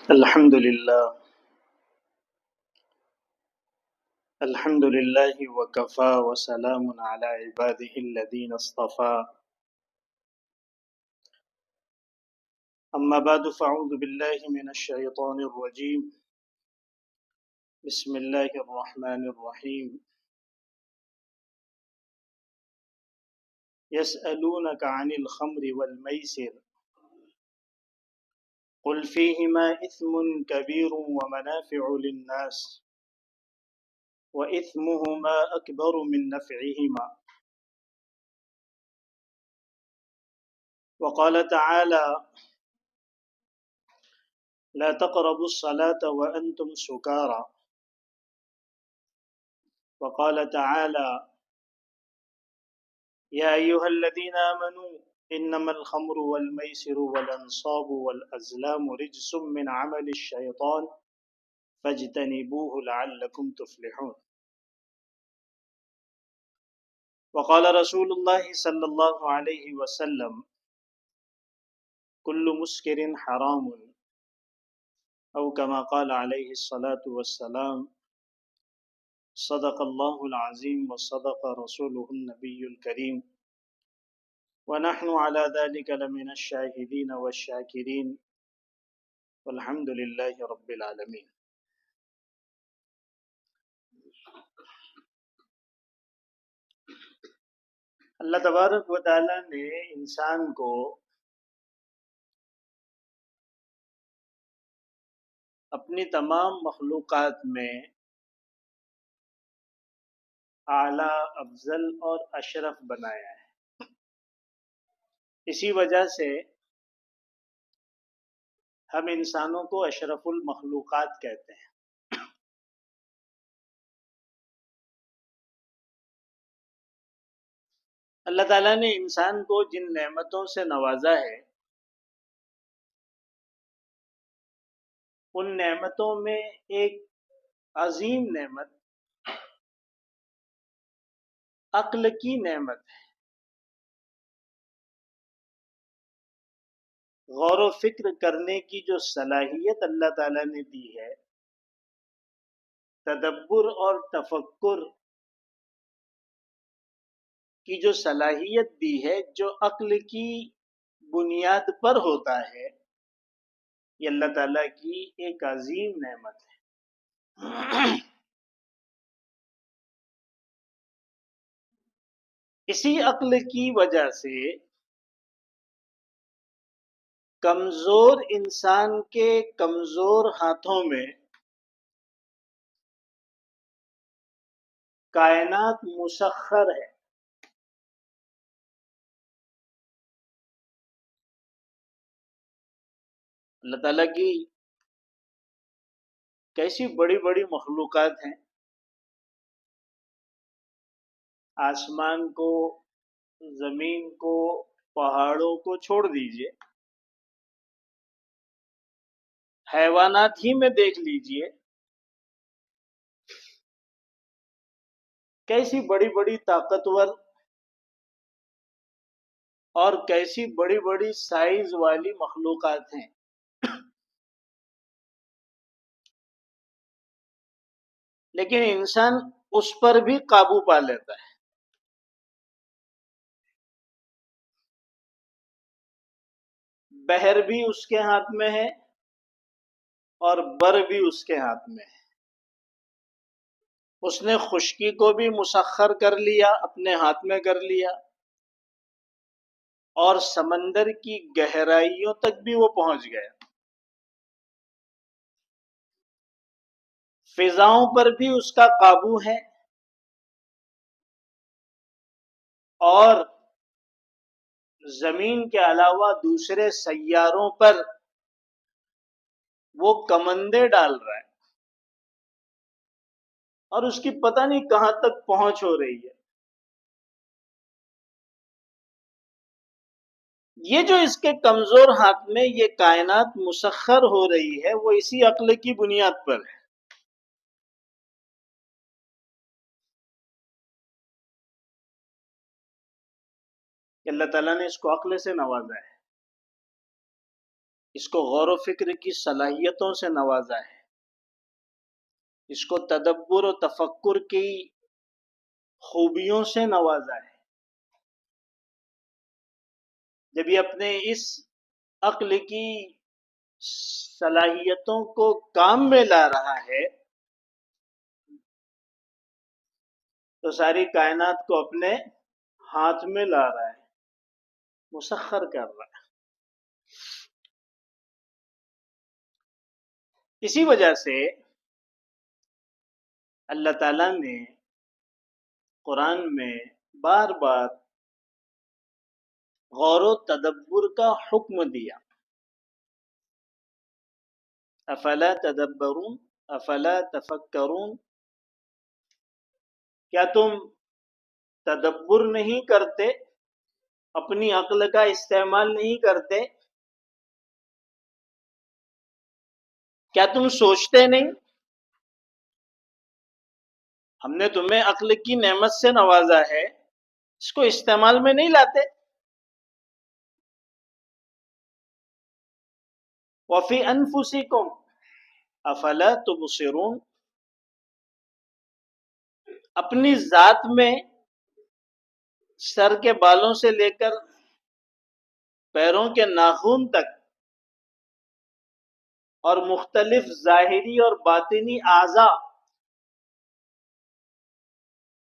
الحمد لله وكفى وسلام على عباده الذين اصطفى أما بعد فأعوذ بالله من الشيطان الرجيم بسم الله الرحمن الرحيم يسألونك عن الخمر والميسر قل فيهما إثم كبير ومنافع للناس وإثمهما أكبر من نفعهما وقال تعالى لا تقربوا الصلاة وأنتم سكارى وقال تعالى يا أيها الذين آمنوا إنما الخمر والميسر والأنصاب والأزلام رجس من عمل الشيطان فاجتنبوه لعلكم تفلحون وقال رسول الله صلى الله عليه وسلم كل مسكر حرام أو كما قال عليه الصلاة والسلام صدق الله العظيم وصدق رسوله النبي الكريم ونحن على ذلك لمن الشاهدين والشاكرين والحمد لله رب العالمين. اللہ تبارک و تعالیٰ نے انسان کو اپنی تمام مخلوقات میں اعلیٰ، افضل اور اشرف بنایا ہے. اسی وجہ سے ہم انسانوں کو اشرف المخلوقات کہتے ہیں. اللہ تعالیٰ نے انسان کو جن نعمتوں سے نوازا ہے ان نعمتوں میں ایک عظیم نعمت عقل کی نعمت ہے. غور و فکر کرنے کی جو صلاحیت اللہ تعالیٰ نے دی ہے، تدبر اور تفکر کی جو صلاحیت دی ہے، جو عقل کی بنیاد پر ہوتا ہے، یہ اللہ تعالیٰ کی ایک عظیم نعمت ہے. اسی عقل کی وجہ سے کمزور انسان کے کمزور ہاتھوں میں کائنات مسخر ہے. اللہ تعالیٰ کی کیسی بڑی بڑی مخلوقات ہیں. آسمان کو، زمین کو، پہاڑوں کو چھوڑ دیجئے، حیوانات ہی میں دیکھ لیجئے کیسی بڑی بڑی طاقتور اور کیسی بڑی بڑی سائز والی مخلوقات ہیں. لیکن انسان اس پر بھی قابو پا لیتا ہے. بحر بھی اس کے ہاتھ میں ہے اور بر بھی اس کے ہاتھ میں ہے. اس نے خشکی کو بھی مسخر کر لیا، اپنے ہاتھ میں کر لیا، اور سمندر کی گہرائیوں تک بھی وہ پہنچ گیا. فضاؤں پر بھی اس کا قابو ہے، اور زمین کے علاوہ دوسرے سیاروں پر وہ کمندے ڈال رہا ہے، اور اس کی پتہ نہیں کہاں تک پہنچ ہو رہی ہے. یہ جو اس کے کمزور ہاتھ میں یہ کائنات مسخر ہو رہی ہے، وہ اسی عقل کی بنیاد پر ہے. کہ اللہ تعالیٰ نے اس کو عقل سے نوازا ہے. اس کو غور و فکر کی صلاحیتوں سے نوازا ہے، اس کو تدبر و تفکر کی خوبیوں سے نوازا ہے. جب یہ اپنے اس عقل کی صلاحیتوں کو کام میں لا رہا ہے تو ساری کائنات کو اپنے ہاتھ میں لا رہا ہے، مسخر کر رہا ہے. اسی وجہ سے اللہ تعالیٰ نے قرآن میں بار بار غور و تدبر کا حکم دیا. افلا تدبرون افلا تفکرون، کیا تم تدبر نہیں کرتے، اپنی عقل کا استعمال نہیں کرتے؟ کیا تم سوچتے نہیں؟ ہم نے تمہیں عقل کی نعمت سے نوازا ہے، اس کو استعمال میں نہیں لاتے؟ وفی انفسکم افلا تبصرون، اپنی ذات میں سر کے بالوں سے لے کر پیروں کے ناخن تک اور مختلف ظاہری اور باطنی اعضاء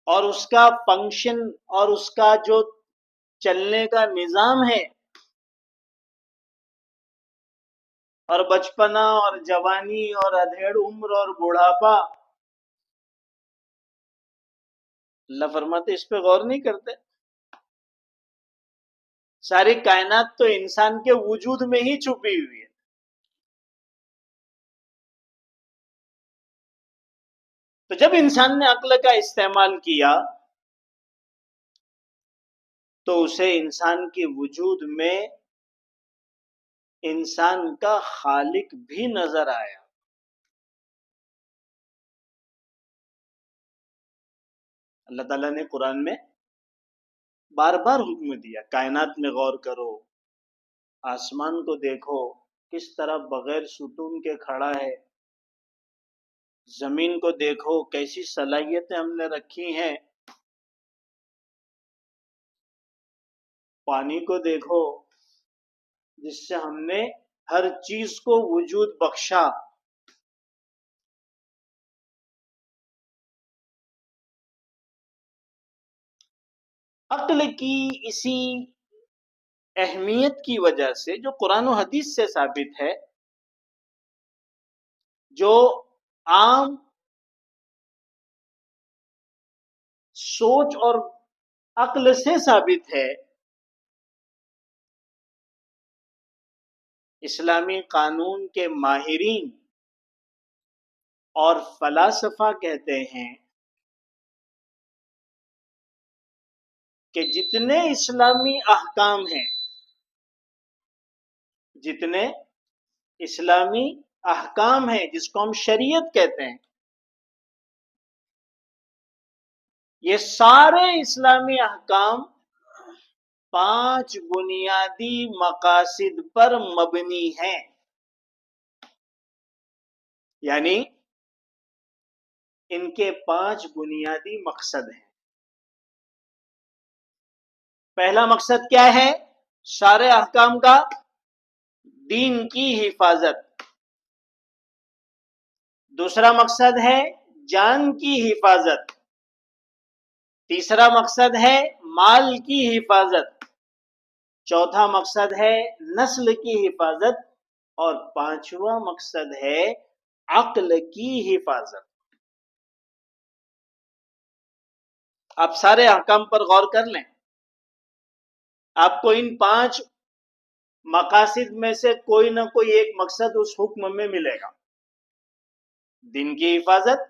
اور اس کا فنکشن اور اس کا جو چلنے کا نظام ہے، اور بچپنا اور جوانی اور ادھیڑ عمر اور بڑھاپا، اللہ فرماتے اس پہ غور نہیں کرتے. ساری کائنات تو انسان کے وجود میں ہی چھپی ہوئی ہے. تو جب انسان نے عقل کا استعمال کیا تو اسے انسان کے وجود میں انسان کا خالق بھی نظر آیا. اللہ تعالیٰ نے قرآن میں بار بار حکم دیا، کائنات میں غور کرو، آسمان کو دیکھو کس طرح بغیر ستون کے کھڑا ہے، زمین کو دیکھو کیسی صلاحیتیں ہم نے رکھی ہیں، پانی کو دیکھو جس سے ہم نے ہر چیز کو وجود بخشا. عقل کی اسی اہمیت کی وجہ سے جو قرآن و حدیث سے ثابت ہے، جو عام سوچ اور عقل سے ثابت ہے، اسلامی قانون کے ماہرین اور فلاسفہ کہتے ہیں کہ جتنے اسلامی احکام ہیں، جتنے اسلامی احکام ہیں جس کو ہم شریعت کہتے ہیں، یہ سارے اسلامی احکام 5 بنیادی مقاصد پر مبنی ہیں. یعنی ان کے 5 بنیادی مقصد ہیں. پہلا مقصد کیا ہے؟ سارے احکام کا دین کی حفاظت. دوسرا مقصد ہے جان کی حفاظت. تیسرا مقصد ہے مال کی حفاظت. چوتھا مقصد ہے نسل کی حفاظت. اور 5واں مقصد ہے عقل کی حفاظت. آپ سارے احکام پر غور کر لیں، آپ کو ان 5 مقاصد میں سے کوئی نہ کوئی ایک مقصد اس حکم میں ملے گا. دین کی حفاظت،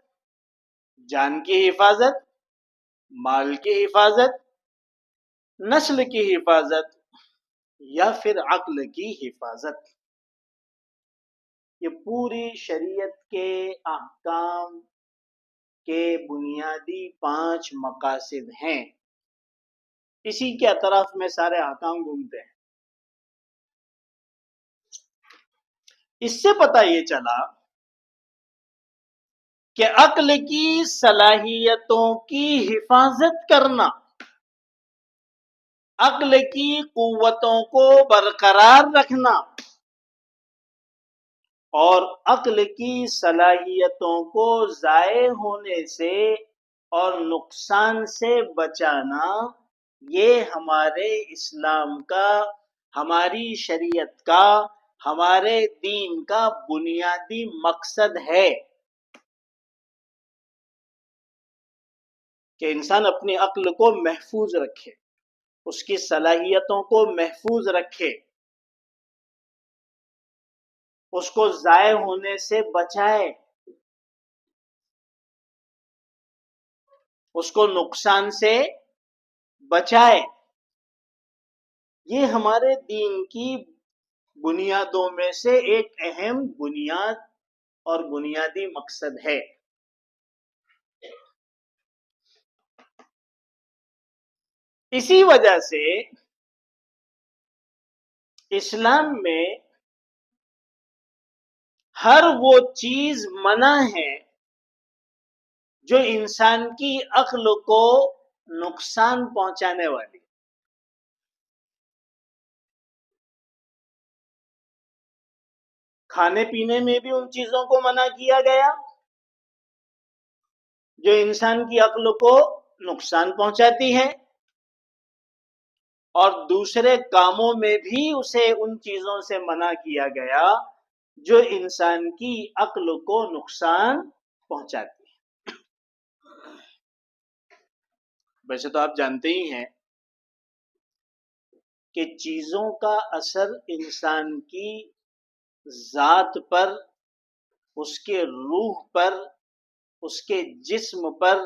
جان کی حفاظت، مال کی حفاظت، نسل کی حفاظت یا پھر عقل کی حفاظت. یہ پوری شریعت کے احکام کے بنیادی 5 مقاصد ہیں. اسی کے اطراف میں سارے احکام گھومتے ہیں. اس سے پتہ یہ چلا کہ عقل کی صلاحیتوں کی حفاظت کرنا، عقل کی قوتوں کو برقرار رکھنا اور عقل کی صلاحیتوں کو ضائع ہونے سے اور نقصان سے بچانا، یہ ہمارے اسلام کا، ہماری شریعت کا، ہمارے دین کا بنیادی مقصد ہے کہ انسان اپنی عقل کو محفوظ رکھے، اس کی صلاحیتوں کو محفوظ رکھے، اس کو ضائع ہونے سے بچائے، اس کو نقصان سے بچائے۔ یہ ہمارے دین کی بنیادوں میں سے ایک اہم بنیاد اور بنیادی مقصد ہے۔ اسی وجہ سے اسلام میں ہر وہ چیز منع ہے جو انسان کی عقل کو نقصان پہنچانے والی۔ کھانے پینے میں بھی ان چیزوں کو منع کیا گیا جو انسان کی عقل کو نقصان پہنچاتی ہیں، اور دوسرے کاموں میں بھی اسے ان چیزوں سے منع کیا گیا جو انسان کی عقل کو نقصان پہنچاتی ہے۔ ویسے تو آپ جانتے ہی ہیں کہ چیزوں کا اثر انسان کی ذات پر، اس کے روح پر، اس کے جسم پر،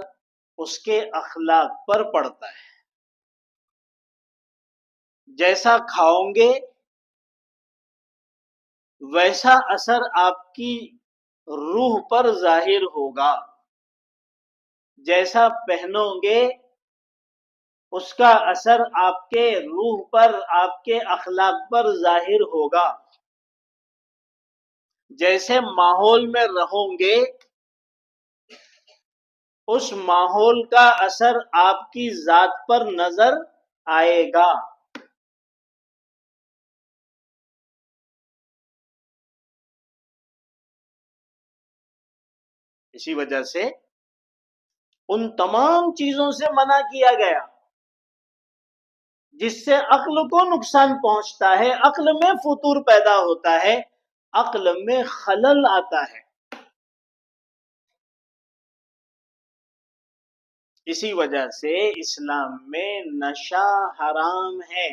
اس کے اخلاق پر پڑتا ہے۔ جیسا کھاؤ گے ویسا اثر آپ کی روح پر ظاہر ہوگا، جیسا پہنو گے اس کا اثر آپ کے روح پر، آپ کے اخلاق پر ظاہر ہوگا، جیسے ماحول میں رہو گے اس ماحول کا اثر آپ کی ذات پر نظر آئے گا۔ اسی وجہ سے ان تمام چیزوں سے منع کیا گیا جس سے عقل کو نقصان پہنچتا ہے، عقل میں فطور پیدا ہوتا ہے، عقل میں خلل آتا ہے۔ اسی وجہ سے اسلام میں نشہ حرام ہے۔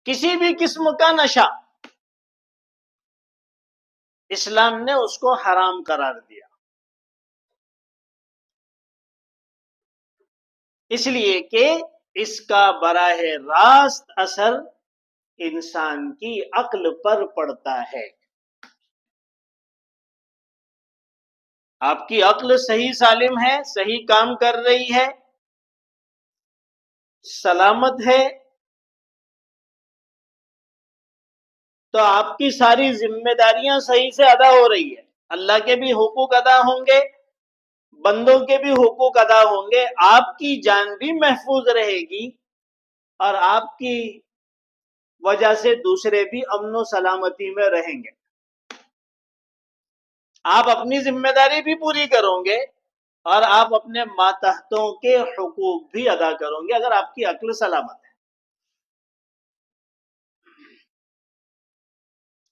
کسی بھی قسم کا نشہ اسلام نے اس کو حرام قرار دیا، اس لیے کہ اس کا براہ راست اثر انسان کی عقل پر پڑتا ہے۔ آپ کی عقل صحیح سالم ہے، صحیح کام کر رہی ہے، سلامت ہے، تو آپ کی ساری ذمہ داریاں صحیح سے ادا ہو رہی ہے، اللہ کے بھی حقوق ادا ہوں گے، بندوں کے بھی حقوق ادا ہوں گے، آپ کی جان بھی محفوظ رہے گی، اور آپ کی وجہ سے دوسرے بھی امن و سلامتی میں رہیں گے۔ آپ اپنی ذمہ داری بھی پوری کرو گے اور آپ اپنے ماتحتوں کے حقوق بھی ادا کرو گے اگر آپ کی عقل سلامت ہے۔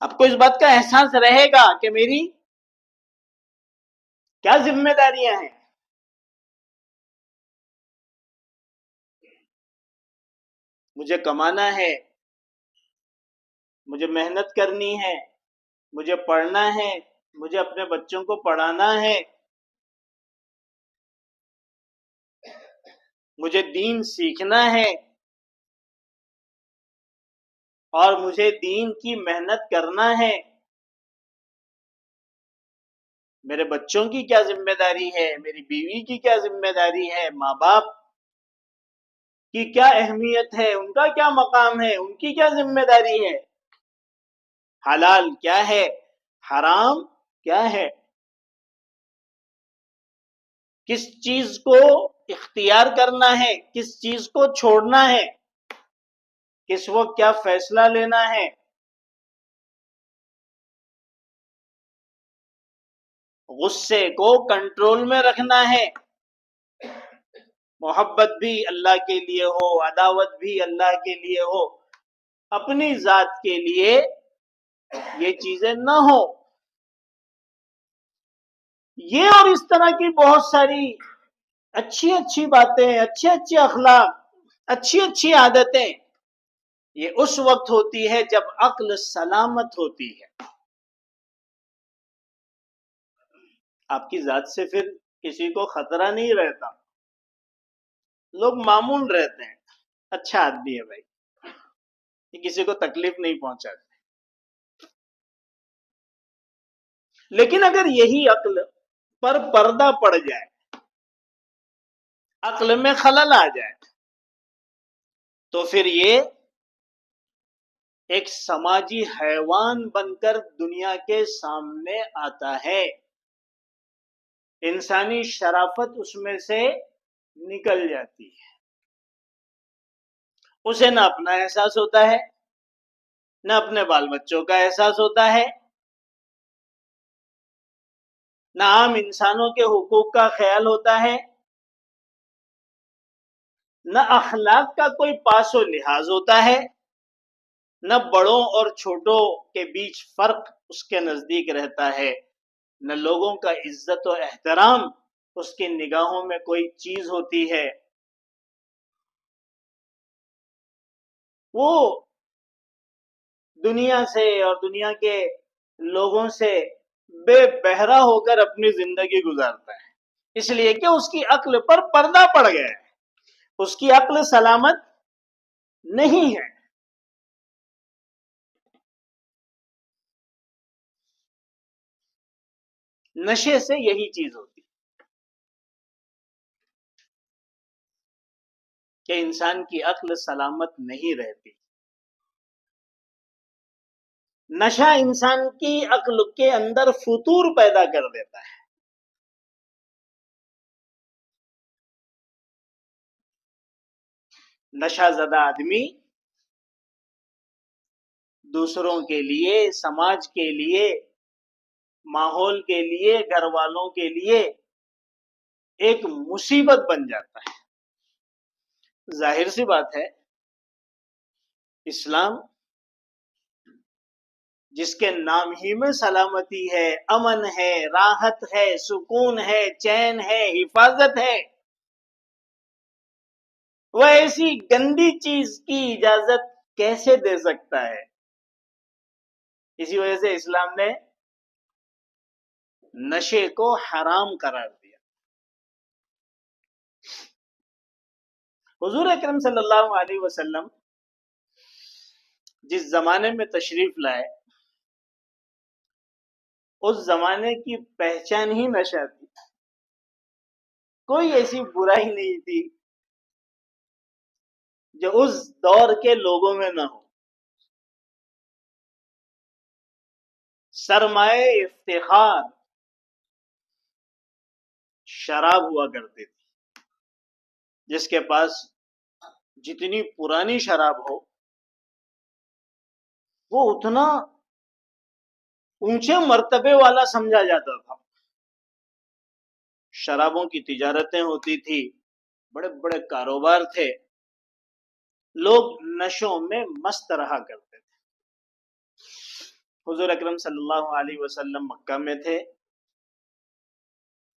آپ کو اس بات کا احساس رہے گا کہ میری کیا ذمہ داریاں ہیں۔ مجھے کمانا ہے، مجھے محنت کرنی ہے، مجھے پڑھنا ہے، مجھے اپنے بچوں کو پڑھانا ہے، مجھے دین سیکھنا ہے، اور مجھے دین کی محنت کرنا ہے۔ میرے بچوں کی کیا ذمہ داری ہے، میری بیوی کی کیا ذمہ داری ہے، ماں باپ کی کیا اہمیت ہے، ان کا کیا مقام ہے، ان کی کیا ذمہ داری ہے، حلال کیا ہے، حرام کیا ہے، کس چیز کو اختیار کرنا ہے، کس چیز کو چھوڑنا ہے، کس وقت کیا فیصلہ لینا ہے، غصے کو کنٹرول میں رکھنا ہے، محبت بھی اللہ کے لیے ہو، عداوت بھی اللہ کے لیے ہو، اپنی ذات کے لیے یہ چیزیں نہ ہو۔ یہ اور اس طرح کی بہت ساری اچھی اچھی باتیں، اچھے اچھے اخلاق، اچھی اچھی عادتیں، یہ اس وقت ہوتی ہے جب عقل سلامت ہوتی ہے۔ آپ کی ذات سے پھر کسی کو خطرہ نہیں رہتا، لوگ معمول رہتے ہیں، اچھا آدمی ہے بھائی، یہ کسی کو تکلیف نہیں پہنچاتے۔ لیکن اگر یہی عقل پر پردہ پڑ جائے، عقل میں خلل آ جائے، تو پھر یہ ایک سماجی حیوان بن کر دنیا کے سامنے آتا ہے۔ انسانی شرافت اس میں سے نکل جاتی ہے، اسے نہ اپنا احساس ہوتا ہے، نہ اپنے بال بچوں کا احساس ہوتا ہے، نہ عام انسانوں کے حقوق کا خیال ہوتا ہے، نہ اخلاق کا کوئی پاس و لحاظ ہوتا ہے، نہ بڑوں اور چھوٹوں کے بیچ فرق اس کے نزدیک رہتا ہے، نہ لوگوں کا عزت و احترام اس کی نگاہوں میں کوئی چیز ہوتی ہے۔ وہ دنیا سے اور دنیا کے لوگوں سے بے بہرا ہو کر اپنی زندگی گزارتا ہے، اس لیے کہ اس کی عقل پر پردہ پڑ گیا ہے، اس کی عقل سلامت نہیں ہے۔ نشے سے یہی چیز ہوتی کہ انسان کی عقل سلامت نہیں رہتی۔ نشہ انسان کی عقل کے اندر فتور پیدا کر دیتا ہے۔ نشہ زدہ آدمی دوسروں کے لیے، سماج کے لیے، ماحول کے لیے، گھر والوں کے لیے ایک مصیبت بن جاتا ہے۔ ظاہر سی بات ہے، اسلام جس کے نام ہی میں سلامتی ہے، امن ہے، راحت ہے، سکون ہے، چین ہے، حفاظت ہے، وہ ایسی گندی چیز کی اجازت کیسے دے سکتا ہے؟ اسی وجہ سے اسلام نے نشے کو حرام قرار دیا۔ حضور اکرم صلی اللہ علیہ وسلم جس زمانے میں تشریف لائے، اس زمانے کی پہچان ہی نشہ تھی، کوئی ایسی برائی نہیں تھی جو اس دور کے لوگوں میں نہ ہو۔ سرمایہ افتخار شراب ہوا کرتی تھی، جس کے پاس جتنی پرانی شراب ہو وہ اتنا اونچے مرتبے والا سمجھا جاتا تھا۔ شرابوں کی تجارتیں ہوتی تھی، بڑے بڑے کاروبار تھے، لوگ نشوں میں مست رہا کرتے تھے۔ حضور اکرم صلی اللہ علیہ وسلم مکہ میں تھے،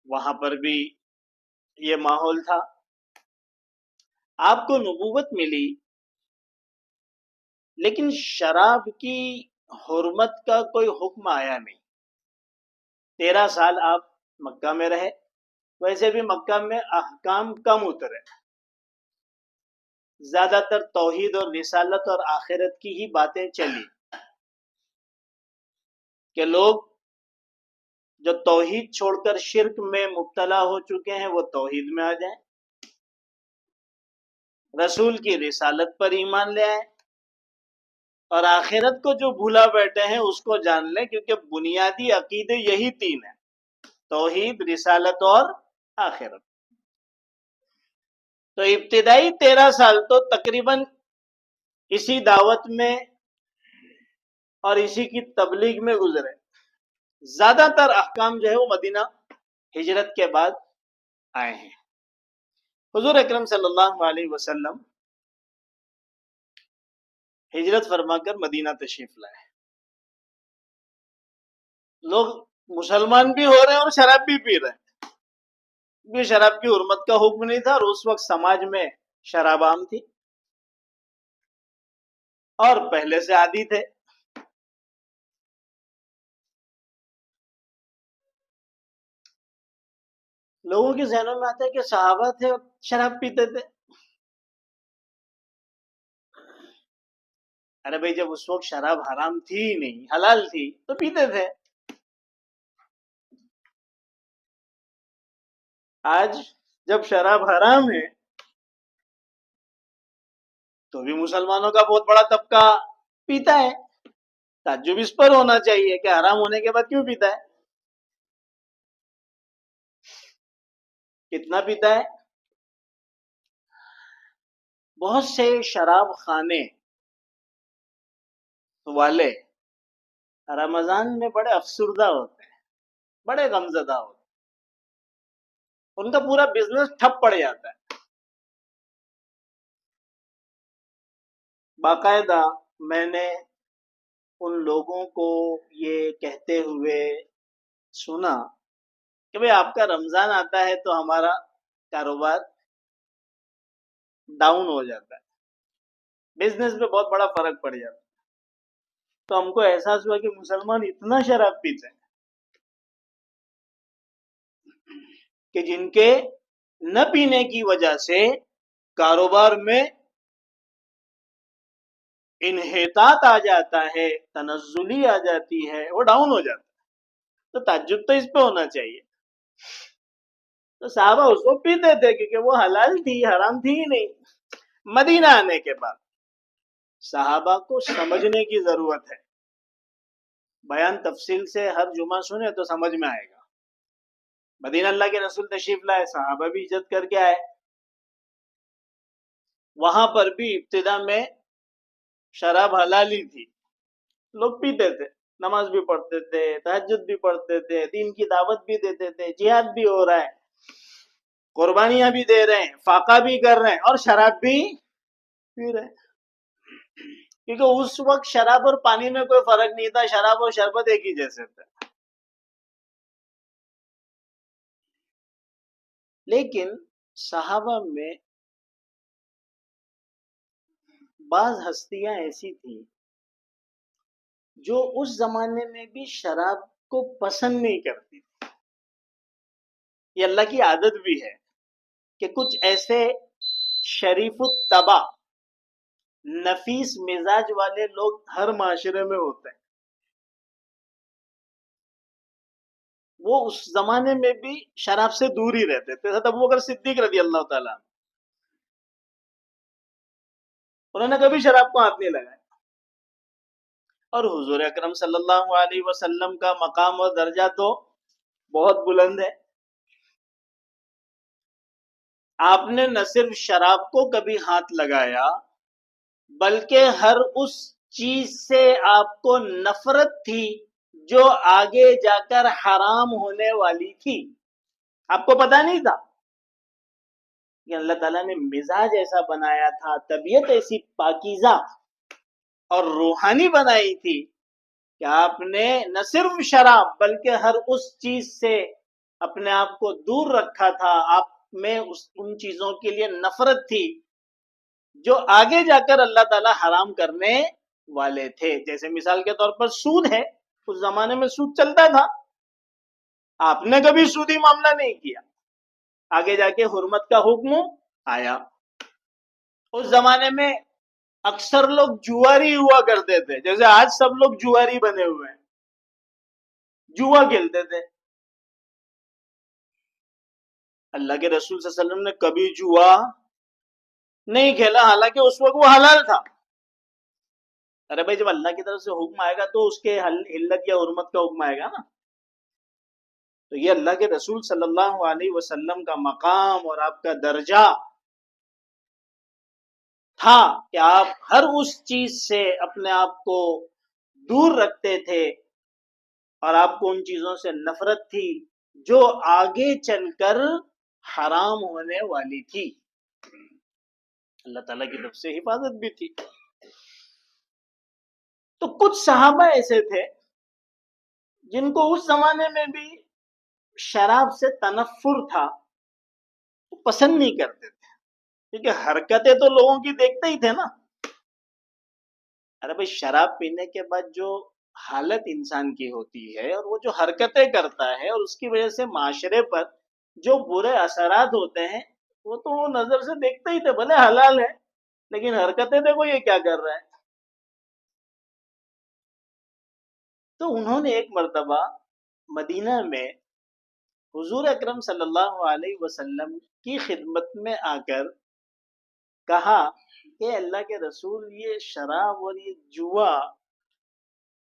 وہاں پر بھی یہ ماحول تھا۔ آپ کو نبوت ملی، لیکن شراب کی حرمت کا کوئی حکم آیا نہیں۔ 13 سال آپ مکہ میں رہے، ویسے بھی مکہ میں احکام کم اترے، زیادہ تر توحید اور رسالت اور آخرت کی ہی باتیں چلی کہ لوگ جو توحید چھوڑ کر شرک میں مبتلا ہو چکے ہیں وہ توحید میں آ جائیں، رسول کی رسالت پر ایمان لے آئیں، اور آخرت کو جو بھولا بیٹھے ہیں اس کو جان لیں، کیونکہ بنیادی عقیدے یہی تین ہیں: توحید، رسالت اور آخرت۔ تو ابتدائی 13 سال تو تقریباً اسی دعوت میں اور اسی کی تبلیغ میں گزرے۔ زیادہ تر احکام جو ہے وہ مدینہ ہجرت کے بعد آئے ہیں۔ حضور اکرم صلی اللہ علیہ وسلم ہجرت فرما کر مدینہ تشریف لائے۔ لوگ مسلمان بھی ہو رہے ہیں اور شراب بھی پی رہے ہیں، کیونکہ شراب کی حرمت کا حکم نہیں تھا اور اس وقت سماج میں شراب عام تھی اور پہلے سے عادی تھے۔ لوگوں کے ذہنوں میں آتا ہے کہ صحابہ تھے اور شراب پیتے تھے۔ ارے بھائی، جب اس وقت شراب حرام تھی ہی نہیں، حلال تھی، تو پیتے تھے۔ آج جب شراب حرام ہے تو بھی مسلمانوں کا بہت بڑا طبقہ پیتا ہے۔ تعجب اس پر ہونا چاہیے کہ حرام ہونے کے بعد کیوں پیتا ہے؟ کتنا پیتا ہے؟ بہت سے شراب خانے والے رمضان میں بڑے افسردہ ہوتے ہیں، بڑے غمزدہ ہوتے ہیں، ان کا پورا بزنس ٹھپ پڑ جاتا ہے۔ باقاعدہ میں نے ان لوگوں کو یہ کہتے ہوئے سنا کہ بھئی آپ کا رمضان آتا ہے تو ہمارا کاروبار ڈاؤن ہو جاتا ہے، بزنس میں بہت بڑا فرق پڑ جاتا ہے۔ تو ہم کو احساس ہوا کہ مسلمان اتنا شراب پیتے ہیں کہ جن کے نہ پینے کی وجہ سے کاروبار میں انحطاط آ جاتا ہے، تنزلی آ جاتی ہے، وہ ڈاؤن ہو جاتا ہے۔ تو تعجب تو اس پہ ہونا چاہیے۔ تو صحابہ اس کو پیتے تھے کیونکہ وہ حلال تھی، حرام تھی ہی نہیں۔ مدینہ آنے کے بعد صحابہ کو سمجھنے کی ضرورت ہے۔ بیان تفصیل سے ہر جمعہ سنے تو سمجھ میں آئے گا۔ مدینہ اللہ کے رسول تشریف لائے، صحابہ بھی ہجرت کر کے آئے۔ وہاں پر بھی ابتدا میں شراب حلالی تھی، لوگ پیتے تھے، نماز بھی پڑھتے تھے، تہجد بھی پڑھتے تھے، دین کی دعوت بھی دیتے تھے، جہاد بھی ہو رہا ہے، قربانیاں بھی دے رہے ہیں، فاقہ بھی کر رہے ہیں، اور شراب بھی پی رہے ہیں۔ کیونکہ اس وقت شراب اور پانی میں کوئی فرق نہیں تھا، شراب اور شربت ایک ہی جیسے تھے۔ لیکن صحابہ میں بعض ہستیاں ایسی تھیں جو اس زمانے میں بھی شراب کو پسند نہیں کرتی تھی۔ یہ اللہ کی عادت بھی ہے کہ کچھ ایسے شریف الطبع، نفیس مزاج والے لوگ ہر معاشرے میں ہوتے ہیں۔ وہ اس زمانے میں بھی شراب سے دور ہی رہتے تھے۔ حضرت ابوبکر صدیق رضی اللہ تعالیٰ، انہوں نے کبھی شراب کو ہاتھ نہیں لگایا، اور حضور اکرم صلی اللہ علیہ وسلم کا مقام اور درجہ تو بہت بلند ہے۔ آپ نے نہ صرف شراب کو کبھی ہاتھ لگایا، بلکہ ہر اس چیز سے آپ کو نفرت تھی جو آگے جا کر حرام ہونے والی تھی۔ آپ کو پتا نہیں تھا کہ اللہ تعالیٰ نے مزاج ایسا بنایا تھا، طبیعت ایسی پاکیزہ اور روحانی بنائی تھی کہ آپ نے نہ صرف شراب بلکہ ہر اس چیز سے اپنے آپ کو دور رکھا تھا۔ آپ میں ان چیزوں کے لیے نفرت تھی جو آگے جا کر اللہ تعالیٰ حرام کرنے والے تھے۔ جیسے مثال کے طور پر سود ہے، اس زمانے میں سود چلتا تھا، آپ نے کبھی سودی معاملہ نہیں کیا، آگے جا کے حرمت کا حکم آیا۔ اس زمانے میں اکثر لوگ جواری ہوا کرتے تھے، جیسے آج سب لوگ جواری بنے ہوئے ہیں، جوا کھیلتے تھے۔ اللہ کے رسول صلی اللہ علیہ وسلم نے کبھی جوا نہیں کھیلا، حالانکہ اس وقت وہ حلال تھا۔ ارے بھائی جب اللہ کی طرف سے حکم آئے گا تو اس کے حلت یا حرمت کا حکم آئے گا نا۔ تو یہ اللہ کے رسول صلی اللہ علیہ وسلم کا مقام اور آپ کا درجہ تھا کہ آپ ہر اس چیز سے اپنے آپ کو دور رکھتے تھے، اور آپ کو ان چیزوں سے نفرت تھی جو آگے چل کر حرام ہونے والی تھی۔ اللہ تعالیٰ کی طرف سے حفاظت بھی تھی۔ تو کچھ صحابہ ایسے تھے جن کو اس زمانے میں بھی شراب سے تنفر تھا، وہ پسند نہیں کرتے تھے، کیونکہ حرکتیں تو لوگوں کی دیکھتے ہی تھے نا۔ ارے بھائی شراب پینے کے بعد جو حالت انسان کی ہوتی ہے اور وہ جو حرکتیں کرتا ہے اور اس کی وجہ سے معاشرے پر جو برے اثرات ہوتے ہیں، وہ تو وہ نظر سے دیکھتے ہی تھے، بھلے حلال ہے لیکن حرکتیں دیکھو یہ کیا کر رہا ہے۔ تو انہوں نے ایک مرتبہ مدینہ میں حضور اکرم صلی اللہ علیہ وسلم کی خدمت میں آ کر کہا کہ اللہ کے رسول، یہ شراب اور یہ جوا،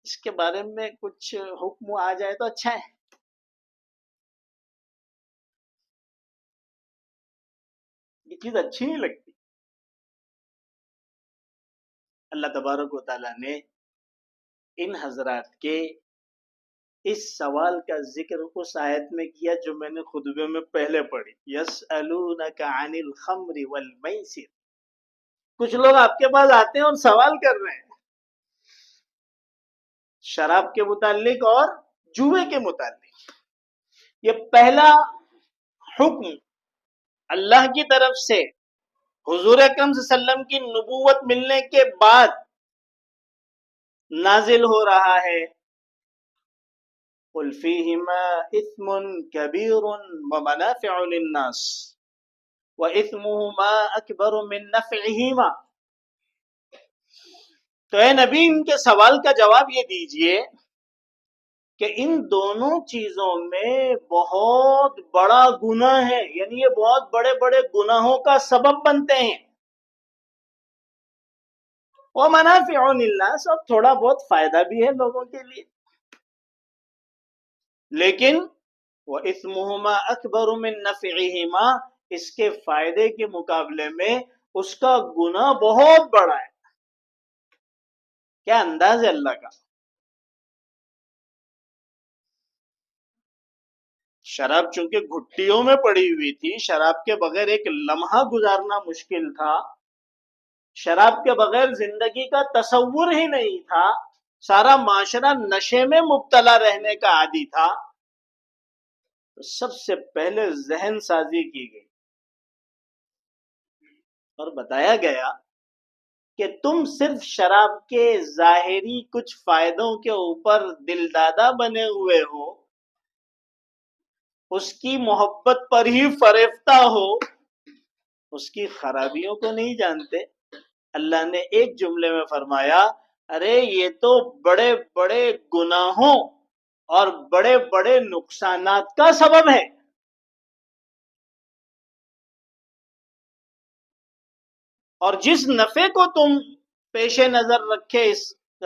اس کے بارے میں کچھ حکم آ جائے تو اچھا ہے۔ یہ چیز اچھی نہیں لگتی۔ اللہ تبارک و تعالیٰ نے ان حضرات کے اس سوال کا ذکر اس آیت میں کیا جو میں نے خطبے میں پہلے پڑھی، یسألونک عن الخمر والمیسر۔ کچھ لوگ آپ کے پاس آتے ہیں اور سوال کر رہے ہیں شراب کے متعلق اور جوئے کے متعلق۔ یہ پہلا حکم اللہ کی طرف سے حضور اکرم صلی اللہ علیہ وسلم کی نبوت ملنے کے بعد نازل ہو رہا ہے۔ قل فیہما اثم کبیر ومنافع للناس واثمہما اکبر من نفعہما۔ تو اے نبی، ان کے سوال کا جواب یہ دیجئے کہ ان دونوں چیزوں میں بہت بڑا گناہ ہے، یعنی یہ بہت بڑے بڑے گناہوں کا سبب بنتے ہیں۔ ومنافع للناس، اور تھوڑا بہت فائدہ بھی ہے لوگوں کے لیے، لیکن وَإِثْمُهُمَا أَكْبَرُ مِن نَفْعِهِمَا، اس کے فائدے کے مقابلے میں اس کا گناہ بہت بڑا ہے۔ کیا انداز ہے اللہ کا۔ شراب چونکہ گھٹیوں میں پڑی ہوئی تھی، شراب کے بغیر ایک لمحہ گزارنا مشکل تھا، شراب کے بغیر زندگی کا تصور ہی نہیں تھا، سارا معاشرہ نشے میں مبتلا رہنے کا عادی تھا، تو سب سے پہلے ذہن سازی کی گئی اور بتایا گیا کہ تم صرف شراب کے ظاہری کچھ فائدوں کے اوپر دل دادا بنے ہوئے ہو، اس کی محبت پر ہی فریفتہ ہو، اس کی خرابیوں کو نہیں جانتے۔ اللہ نے ایک جملے میں فرمایا، ارے یہ تو بڑے بڑے گناہوں اور بڑے بڑے نقصانات کا سبب ہے۔ اور جس نفع کو تم پیش نظر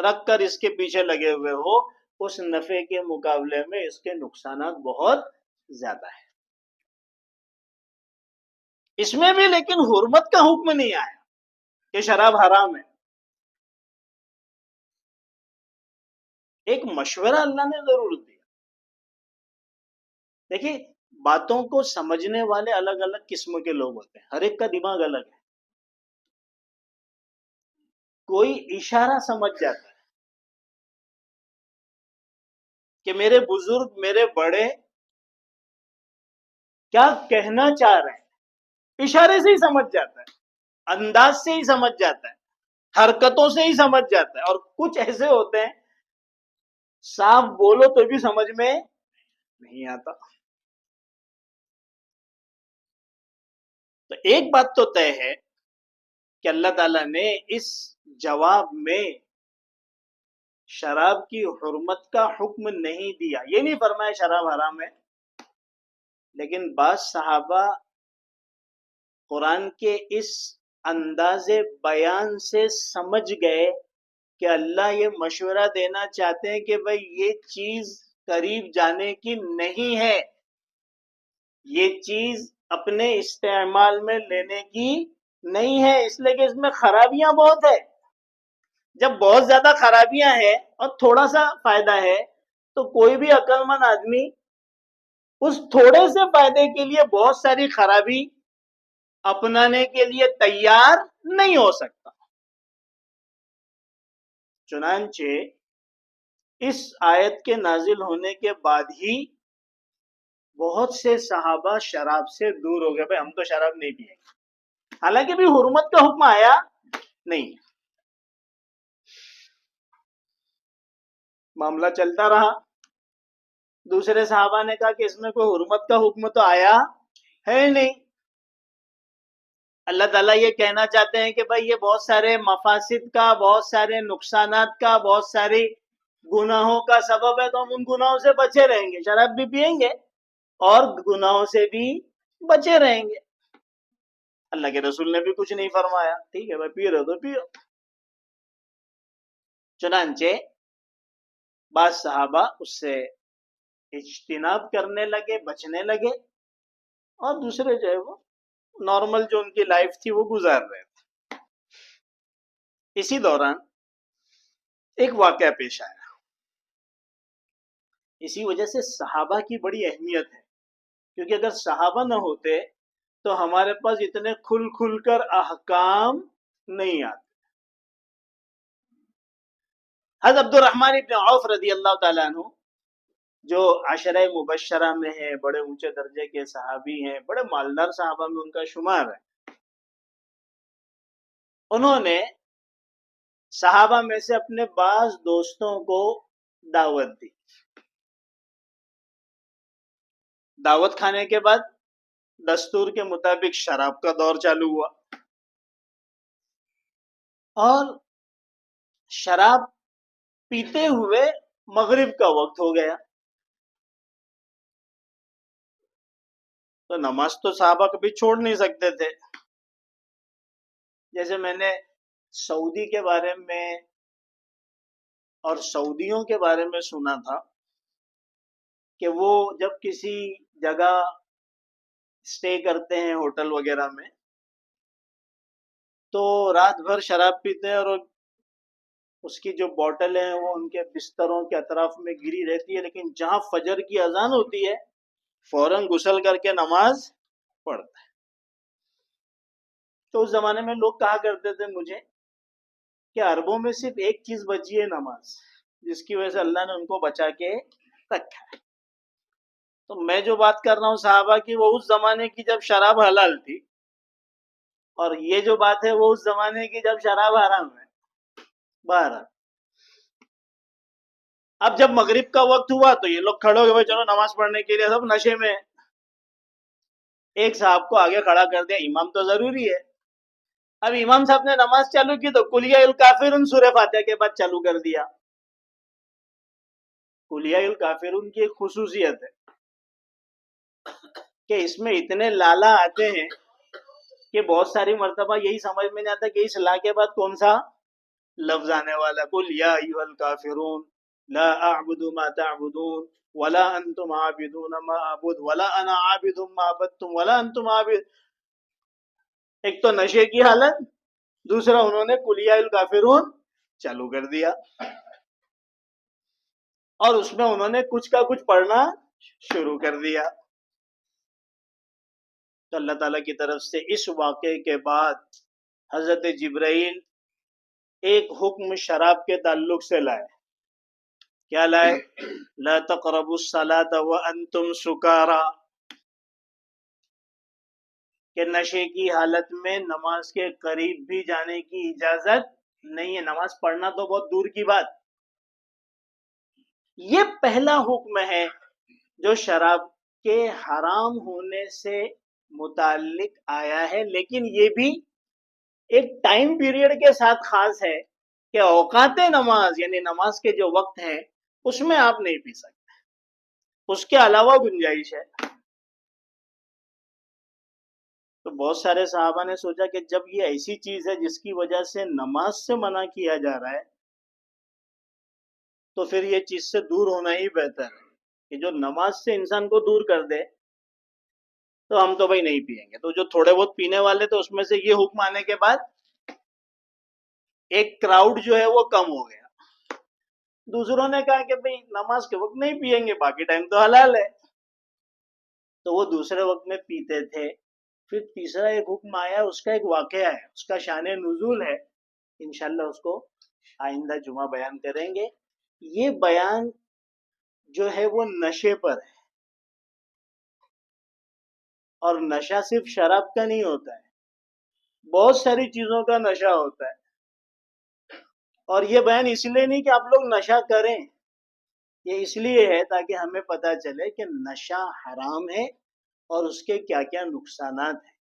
رکھ کر اس کے پیچھے لگے ہوئے ہو، اس نفع کے مقابلے میں اس کے نقصانات بہت زیادہ ہیں۔ اس میں بھی لیکن حرمت کا حکم نہیں آیا کہ شراب حرام ہے۔ ایک مشورہ اللہ نے ضرور دیا۔ دیکھیے، باتوں کو سمجھنے والے الگ الگ قسم کے لوگ ہوتے ہیں، ہر ایک کا دماغ الگ ہے۔ کوئی اشارہ سمجھ جاتا ہے کہ میرے بزرگ، میرے بڑے کیا کہنا چاہ رہے ہیں، اشارے سے ہی سمجھ جاتا ہے، انداز سے ہی سمجھ جاتا ہے، حرکتوں سے ہی سمجھ جاتا ہے۔ اور کچھ ایسے ہوتے ہیں صاف بولو تو بھی سمجھ میں نہیں آتا۔ تو ایک بات تو طے ہے کہ اللہ تعالیٰ نے اس جواب میں شراب کی حرمت کا حکم نہیں دیا، یہ نہیں فرمایا شراب حرام ہے، لیکن بعض صحابہ قرآن کے اس انداز بیان سے سمجھ گئے کہ اللہ یہ مشورہ دینا چاہتے ہیں کہ بھئی یہ چیز قریب جانے کی نہیں ہے، یہ چیز اپنے استعمال میں لینے کی نہیں ہے، اس لیے کہ اس میں خرابیاں بہت ہے۔ جب بہت زیادہ خرابیاں ہیں اور تھوڑا سا فائدہ ہے تو کوئی بھی عقل مند آدمی اس تھوڑے سے فائدے کے لیے بہت ساری خرابی اپنانے کے لیے تیار نہیں ہو سکتا۔ چنانچہ اس آیت کے نازل ہونے کے بعد ہی بہت سے صحابہ شراب سے دور ہو گئے، بھائی ہم تو شراب نہیں پیئیں گے، حالانکہ بھی حرمت کا حکم آیا نہیں، معاملہ چلتا رہا۔ دوسرے صحابہ نے کہا کہ اس میں کوئی حرمت کا حکم تو آیا ہے نہیں، اللہ تعالیٰ یہ کہنا چاہتے ہیں کہ بھائی یہ بہت سارے مفاسد کا، بہت سارے نقصانات کا، بہت ساری گناہوں کا سبب ہے، تو ہم ان گناہوں سے بچے رہیں گے، شراب بھی پئیں گے اور گناہوں سے بھی بچے رہیں گے۔ اللہ کے رسول نے بھی کچھ نہیں فرمایا، ٹھیک ہے بھائی پی رہے تو پیو۔ چنانچہ بعض صحابہ اس سے اجتناب کرنے لگے، بچنے لگے، اور دوسرے جو ہے وہ نارمل جو ان کی لائف تھی وہ گزار رہے تھے۔ اسی دوران ایک واقعہ پیش آیا، اسی وجہ سے صحابہ کی بڑی اہمیت ہے، کیونکہ اگر صحابہ نہ ہوتے تو ہمارے پاس اتنے کھل کھل کر احکام نہیں آتے۔ حضرت عبد الرحمن ابن عوف رضی اللہ تعالیٰ عنہ جو عشرہ مبشرہ میں ہیں، بڑے اونچے درجے کے صحابی ہیں، بڑے مالدار صحابہ میں ان کا شمار ہے، انہوں نے صحابہ میں سے اپنے بعض دوستوں کو دعوت دی۔ دعوت کھانے کے بعد دستور کے مطابق شراب کا دور چالو ہوا، اور شراب پیتے ہوئے مغرب کا وقت ہو گیا، تو نماز تو صحابہ کبھی چھوڑ نہیں سکتے تھے۔ جیسے میں نے سعودی کے بارے میں اور سعودیوں کے بارے میں سنا تھا کہ وہ جب کسی جگہ اسٹے کرتے ہیں ہوٹل وغیرہ میں تو رات بھر شراب پیتے ہیں، اور اس کی جو بوٹل ہیں وہ ان کے بستروں کے اطراف میں گری رہتی ہے، لیکن جہاں فجر کی اذان ہوتی ہے فوراً غسل کر کے نماز پڑھتے ہیں۔ تو اس زمانے میں لوگ کہا کرتے تھے مجھے کہ عربوں میں صرف ایک چیز بچی ہے، نماز، جس کی وجہ سے اللہ نے ان کو بچا کے رکھا ہے۔ تو میں جو بات کر رہا ہوں صحابہ کی، وہ اس زمانے کی جب شراب حلال تھی، اور یہ جو بات ہے وہ اس زمانے کی جب شراب حرام ہے۔ بہرحال اب جب مغرب کا وقت ہوا تو یہ لوگ کھڑے ہو گئے، بھائی چلو نماز پڑھنے کے لیے، سب نشے میں۔ ایک صاحب کو آگے کھڑا کر دیا، امام تو ضروری ہے۔ اب امام صاحب نے نماز چالو کی تو قل یا الکافرون سورہ فاتحہ کے بعد چالو کر دیا۔ قل یا الکافرون کی ایک خصوصیت ہے کہ اس میں اتنے لالا آتے ہیں کہ بہت ساری مرتبہ یہی سمجھ میں نہیں آتا کہ اس لا کے بعد کون سا لفظ آنے والا۔ قل یا ایھا الکافرون لا اعبد ما تعبدون ولا انتم عابدون ما اعبد ولا انا عابد ما عبدتم ولا انتم عابد۔ ایک تو نشے کی حالت، دوسرا انہوں نے قل یا الکافرون چالو کر دیا، اور اس میں انہوں نے کچھ کا کچھ پڑھنا شروع کر دیا۔ تو اللہ تعالیٰ کی طرف سے اس واقعے کے بعد حضرت جبرائیل ایک حکم شراب کے تعلق سے لائے۔ کیا لائے؟ لا تقربوا الصلاۃ وانتم سکارا، کہ نشے کی حالت میں نماز کے قریب بھی جانے کی اجازت نہیں ہے، نماز پڑھنا تو بہت دور کی بات۔ یہ پہلا حکم ہے جو شراب کے حرام ہونے سے متعلق آیا ہے، لیکن یہ بھی ایک ٹائم پیریڈ کے ساتھ خاص ہے کہ اوقات نماز یعنی نماز کے جو وقت ہیں اس میں آپ نہیں پی سکتے، اس کے علاوہ گنجائش ہے۔ تو تو بہت سارے صحابہ نے سوچا کہ جب یہ ایسی چیز ہے جس کی وجہ سے نماز سے منع کیا جا رہا ہے تو پھر یہ چیز سے دور ہونا ہی بہتر ہے، کہ جو نماز سے انسان کو دور کر دے تو ہم تو بھائی نہیں پیئیں گے۔ تو جو تھوڑے بہت پینے والے تھے اس میں سے یہ حکم آنے کے بعد ایک کراؤڈ جو ہے وہ کم ہو گیا۔ دوسروں نے کہا کہ بھائی نماز کے وقت نہیں پیئیں گے، باقی ٹائم تو حلال ہے، تو وہ دوسرے وقت میں پیتے تھے۔ پھر تیسرا ایک حکم آیا، اس کا ایک واقعہ ہے، اس کا شان نزول ہے، انشاءاللہ اس کو آئندہ جمعہ بیان کریں گے۔ یہ بیان جو ہے وہ نشے پر ہے، اور نشہ صرف شراب کا نہیں ہوتا ہے، بہت ساری چیزوں کا نشہ ہوتا ہے۔ اور یہ بیان اس لیے نہیں کہ آپ لوگ نشہ کریں، یہ اس لیے ہے تاکہ ہمیں پتہ چلے کہ نشہ حرام ہے اور اس کے کیا کیا نقصانات ہیں۔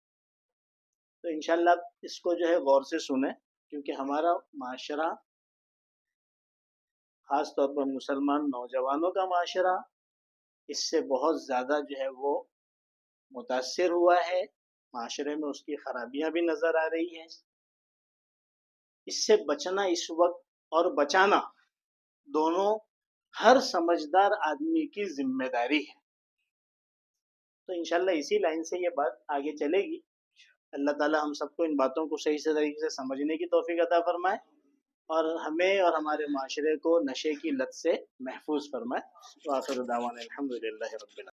تو انشاءاللہ آپ اس کو جو ہے غور سے سنیں، کیونکہ ہمارا معاشرہ، خاص طور پر مسلمان نوجوانوں کا معاشرہ، اس سے بہت زیادہ جو ہے وہ متاثر ہوا ہے، معاشرے میں اس کی خرابیاں بھی نظر آ رہی ہیں۔ اس سے بچنا اس وقت اور بچانا دونوں ہر سمجھدار آدمی کی ذمہ داری ہے۔ تو انشاءاللہ اسی لائن سے یہ بات آگے چلے گی۔ اللہ تعالی ہم سب کو ان باتوں کو صحیح سے طریقے سے سمجھنے کی توفیق عطا فرمائے، اور ہمیں اور ہمارے معاشرے کو نشے کی لت سے محفوظ فرمائے۔ وآخر دعوانا الحمدللہ رب العالمین۔